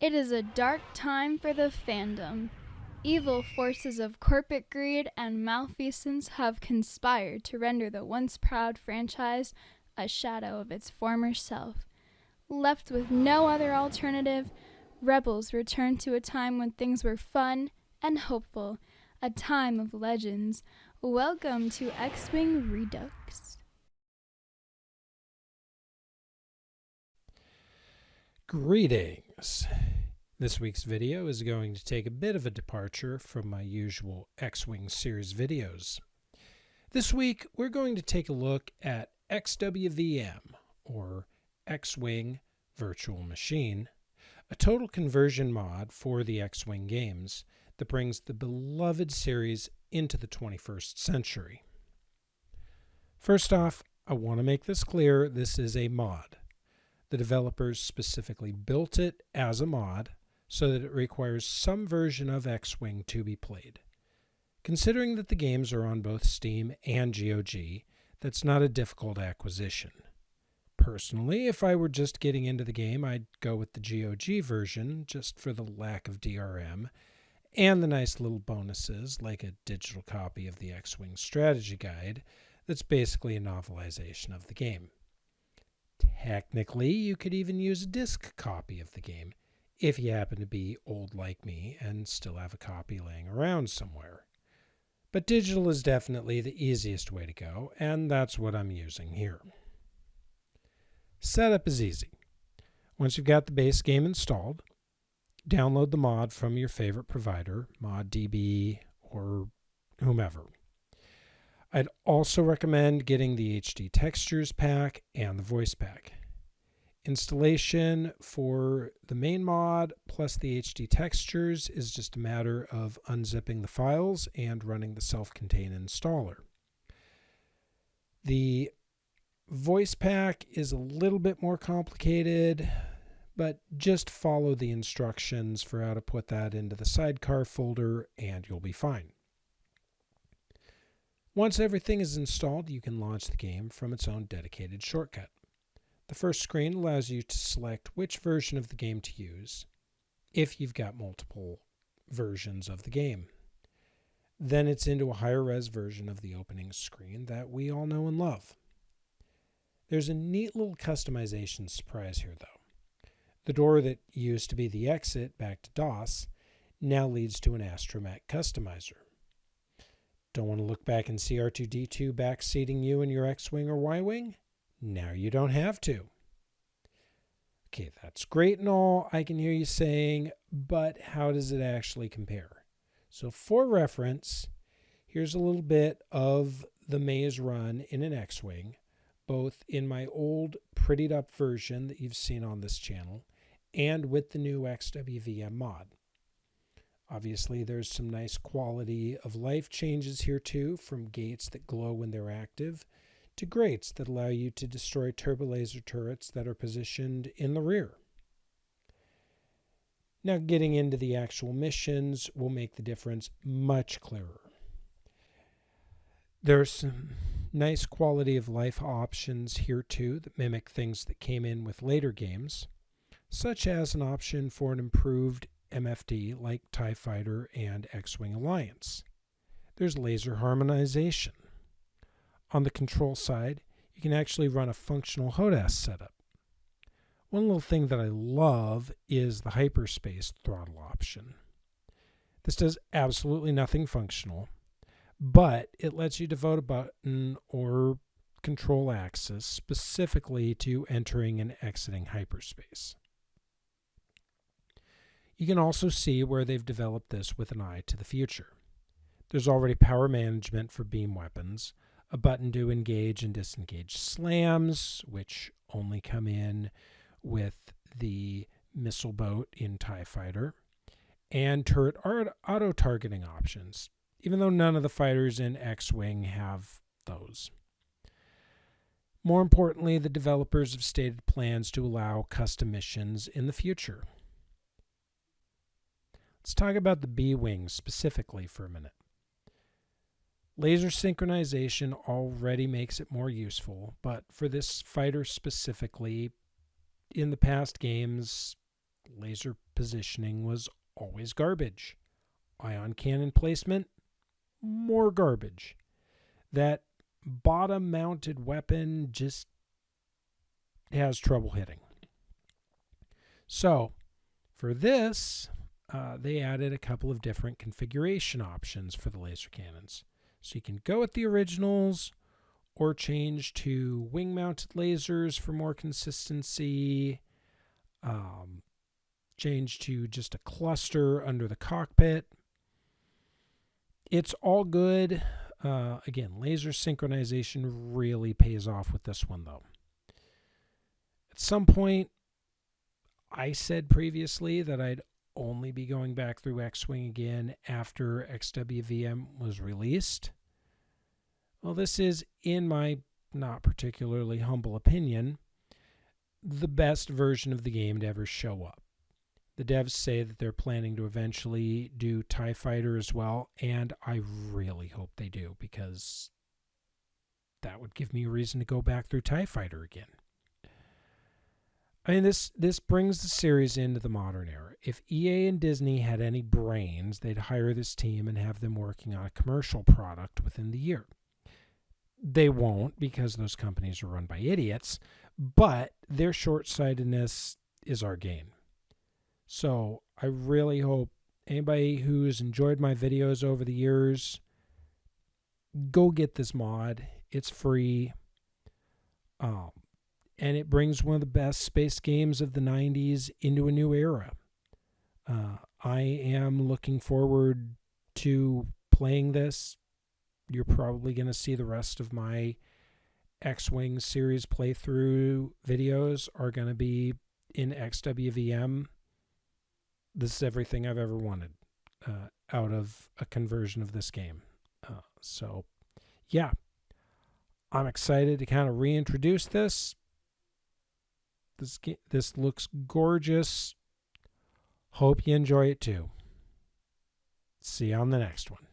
It is a dark time for the fandom. Evil forces of corporate greed and malfeasance have conspired to render the once proud franchise a shadow of its former self. Left with no other alternative, Rebels return to a time when things were fun and hopeful, a time of legends. Welcome to X-Wing Redux. Greetings! This week's video is going to take a bit of a departure from my usual X-Wing series videos. This week we're going to take a look at XWVM, or X-Wing Virtual Machine, a total conversion mod for the X-Wing games that brings the beloved series into the 21st century. First off, I want to make this clear, this is a mod. The developers specifically built it as a mod so that it requires some version of X-Wing to be played. Considering that the games are on both Steam and GOG, that's not a difficult acquisition. Personally, if I were just getting into the game, I'd go with the GOG version just for the lack of DRM and the nice little bonuses like a digital copy of the X-Wing strategy guide that's basically a novelization of the game. Technically, you could even use a disc copy of the game if you happen to be old like me and still have a copy laying around somewhere. But digital is definitely the easiest way to go, and that's what I'm using here. Setup is easy. Once you've got the base game installed, download the mod from your favorite provider, ModDB or whomever. I'd also recommend getting the HD Textures pack and the voice pack. Installation for the main mod plus the HD Textures is just a matter of unzipping the files and running the self-contained installer. The voice pack is a little bit more complicated, but just follow the instructions for how to put that into the sidecar folder and you'll be fine. Once everything is installed, you can launch the game from its own dedicated shortcut. The first screen allows you to select which version of the game to use, if you've got multiple versions of the game. Then it's into a higher res version of the opening screen that we all know and love. There's a neat little customization surprise here though. The door that used to be the exit back to DOS now leads to an astromech customizer. Don't want to look back and see R2-D2 backseating you in your X-Wing or Y-Wing? Now you don't have to. Okay, that's great and all, I can hear you saying, but how does it actually compare? So for reference, here's a little bit of the maze run in an X-Wing, both in my old prettied up version that you've seen on this channel and with the new XWVM mod. Obviously, there's some nice quality of life changes here too, from gates that glow when they're active to grates that allow you to destroy turbolaser turrets that are positioned in the rear. Now, getting into the actual missions will make the difference much clearer. There's some nice quality of life options here too that mimic things that came in with later games, such as an option for an improved MFD like TIE Fighter and X-Wing Alliance. There's laser harmonization. On the control side, you can actually run a functional HOTAS setup. One little thing that I love is the hyperspace throttle option. This does absolutely nothing functional, but it lets you devote a button or control axis specifically to entering and exiting hyperspace. You can also see where they've developed this with an eye to the future. There's already power management for beam weapons, a button to engage and disengage slams, which only come in with the missile boat in TIE Fighter, and turret auto-targeting options, even though none of the fighters in X-Wing have those. More importantly, the developers have stated plans to allow custom missions in the future. Let's talk about the B-Wing specifically for a minute. Laser synchronization already makes it more useful, but for this fighter specifically, in the past games, laser positioning was always garbage. Ion cannon placement, more garbage. That bottom-mounted weapon just has trouble hitting. So, for this, they added a couple of different configuration options for the laser cannons. So you can go with the originals or change to wing-mounted lasers for more consistency, change to just a cluster under the cockpit. It's all good. Again, laser synchronization really pays off with this one, though. At some point, I said previously that I'd only be going back through X-Wing again after XWVM was released. Well, this is, in my not particularly humble opinion, the best version of the game to ever show up. The devs say that they're planning to eventually do TIE Fighter as well, and I really hope they do, because that would give me a reason to go back through TIE Fighter again. I mean, this brings the series into the modern era. If EA and Disney had any brains, they'd hire this team and have them working on a commercial product within the year. They won't, because those companies are run by idiots, but their short-sightedness is our gain. So I really hope anybody who's enjoyed my videos over the years, go get this mod. It's free. And it brings one of the best space games of the 90s into a new era. I am looking forward to playing this. You're probably going to see the rest of my X-Wing series playthrough videos are going to be in XWVM. This is everything I've ever wanted out of a conversion of this game. So, yeah. I'm excited to kind of reintroduce this. This looks gorgeous. Hope you enjoy it too. See you on the next one.